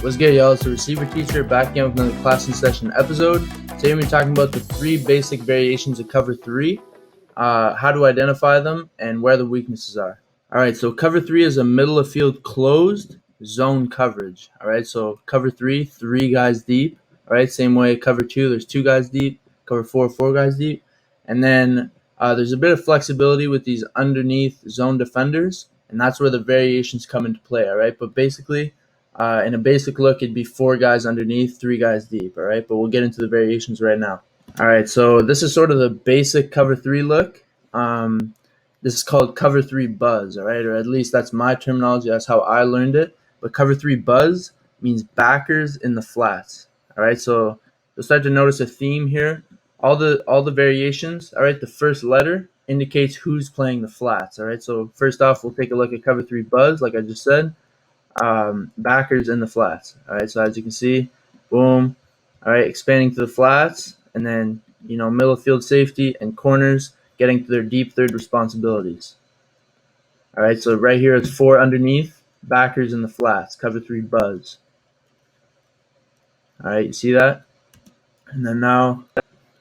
What's good, y'all? It's the receiver teacher back again with another class in session episode. Today we're talking about the three basic variations of cover three, how to identify them, and where the weaknesses are. All right, so cover three is a middle of field closed zone coverage. All right, so cover three, 3 guys deep. All right, same way cover two, there's 2 guys deep. Cover four, 4 guys deep. And then there's a bit of flexibility with these underneath zone defenders, and that's where the variations come into play. All right, but basically, in a basic look, it'd be 4 guys underneath, 3 guys deep. All right, but we'll get into the variations right now. All right, so this is sort of the basic cover three look. This is called cover three buzz, all right, or at least that's my terminology. That's how I learned it. But cover three buzz means backers in the flats. All right, so you'll start to notice a theme here. All the variations. All right, the first letter indicates who's playing the flats. All right, so first off, we'll take a look at cover three buzz, like I just said. Backers in the flats. All right, so as you can see, boom. All right, expanding to the flats, and then middle of field safety and corners getting to their deep third responsibilities. All right, so right here it's 4 underneath, backers in the flats, cover three buzz. All right, you see that? And then now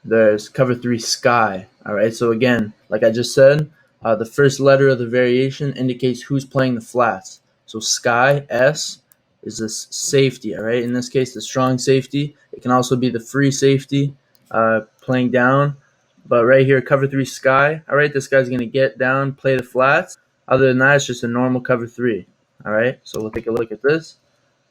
there's cover three sky. All right, so again, like I just said, the first letter of the variation indicates who's playing the flats. So sky, S, is this safety, all right? In this case, the strong safety. It can also be the free safety playing down. But right here, cover three sky, all right? This guy's going to get down, play the flats. Other than that, it's just a normal cover three, all right? So we'll take a look at this.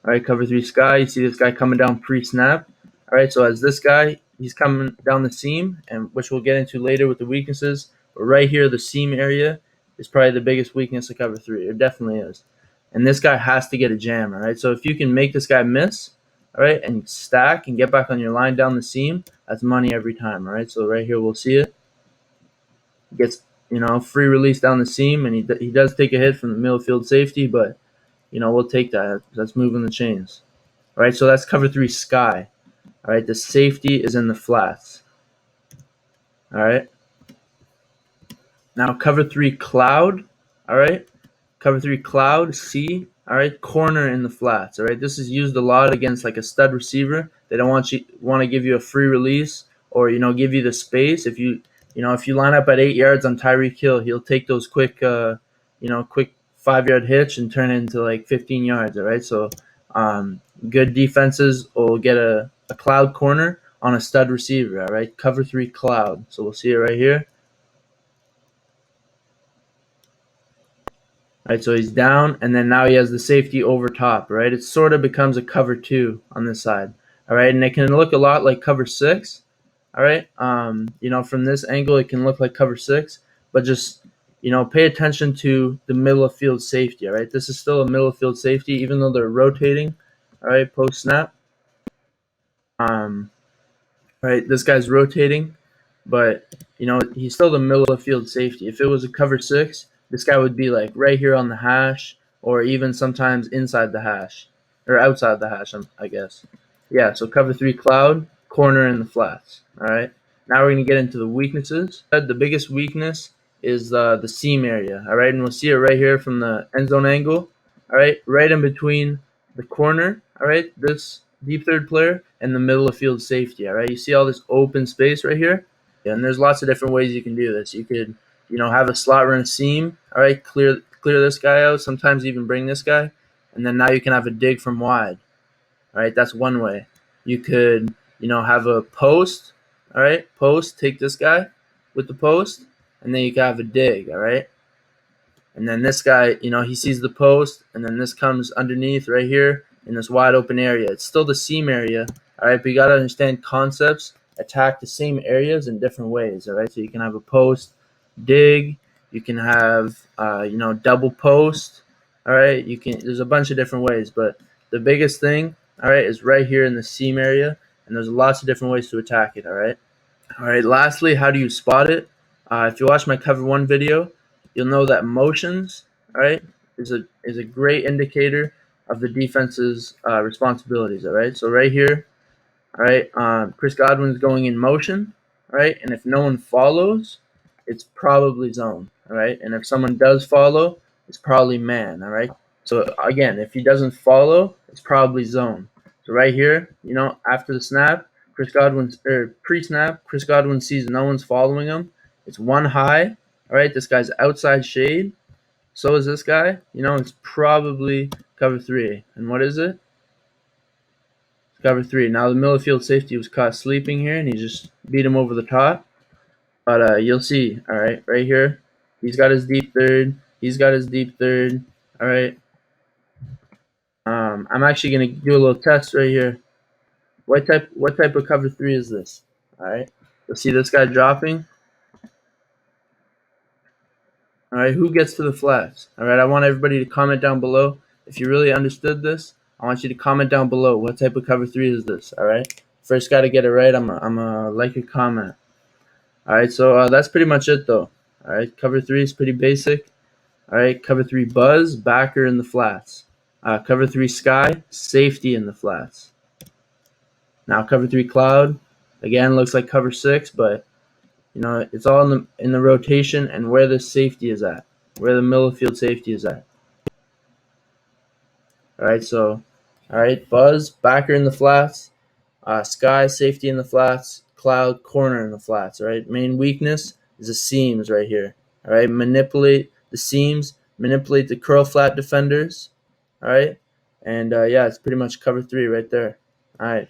All right, cover three sky. You see this guy coming down pre-snap. All right, so as this guy, he's coming down the seam, and which we'll get into later with the weaknesses. But right here, the seam area is probably the biggest weakness of cover three. It definitely is. And this guy has to get a jam, all right? So if you can make this guy miss, all right, and stack and get back on your line down the seam, that's money every time, all right? So right here, we'll see it. Gets, free release down the seam, and he does take a hit from the middle field safety, but, we'll take that. That's moving the chains. All right, so that's cover three sky. All right, the safety is in the flats. All right. Now cover three cloud. All right. Cover three cloud, C. All right, corner in the flats. All right, this is used a lot against like a stud receiver. They don't want to give you a free release or give you the space. If you line up at 8 yards on Tyreek Hill, he'll take those quick 5-yard hitch and turn it into like 15 yards. All right, so good defenses will get a cloud corner on a stud receiver. All right, cover three cloud. So we'll see it right here. All right, so he's down, and then now he has the safety over top. Right, it sort of becomes a cover two on this side. All right, and it can look a lot like cover six. All right, from this angle it can look like cover six, but just pay attention to the middle of field safety. All right, this is still a middle of field safety, even though they're rotating. All right, post snap. Right, this guy's rotating, but he's still the middle of field safety. If it was a cover six, this guy would be like right here on the hash, or even sometimes inside the hash, or outside the hash, I guess. Yeah, so cover three cloud, corner in the flats. All right, now we're going to get into the weaknesses. The biggest weakness is the seam area. All right, and we'll see it right here from the end zone angle. All right, right in between the corner. All right, this deep third player and the middle of field safety. All right, you see all this open space right here, and there's lots of different ways you can do this. You could have a slot run seam. All right, clear this guy out. Sometimes even bring this guy, and then now you can have a dig from wide. All right, that's one way. You could have a post. All right, post, take this guy with the post, and then you can have a dig. All right, and then this guy he sees the post, and then this comes underneath right here in this wide open area. It's still the seam area. All right, but you got to understand concepts attack the same areas in different ways. All right, so you can have a post, dig. You can have double post. All right, there's a bunch of different ways, but the biggest thing, all right, is right here in the seam area, and there's lots of different ways to attack it. All right. Lastly, how do you spot it? If you watch my cover one video, you'll know that motions, all right, is a great indicator of the defense's responsibilities. All right, so right here, all right, Chris Godwin's going in motion, all right, and if no one follows, it's probably zone. All right, and if someone does follow, it's probably man. All right, So again, if he doesn't follow, it's probably zone. So right here, after the snap, Chris Godwin, or pre-snap, Chris Godwin sees no one's following him. It's one high. All right, this guy's outside shade. So is this guy. It's probably cover 3. And what is it? It's cover 3. Now the middle of field safety was caught sleeping here, and he just beat him over the top. But you'll see, all right, right here, he's got his deep third. He's got his deep third. All right. I'm actually gonna do a little test right here. What type of cover 3 is this? All right. You'll see this guy dropping. All right. Who gets to the flats? All right. I want everybody to comment down below if you really understood this. I want you to comment down below what type of cover 3 is this. All right. First got to get it right. I'm a like your comment. All right. So that's pretty much it though. All right. Cover 3 is pretty basic. All right. Cover 3 buzz, backer in the flats. Cover 3 sky, safety in the flats. Now cover 3 cloud, again looks like cover 6, but it's all in the rotation and where the safety is at, where the middle of field safety is at. All right, so buzz, backer in the flats, sky, safety in the flats, cloud, corner in the flats. All right, main weakness is the seams right here. All right, manipulate the seams, manipulate the curl flat defenders. All right, and yeah, it's pretty much cover 3 right there. All right.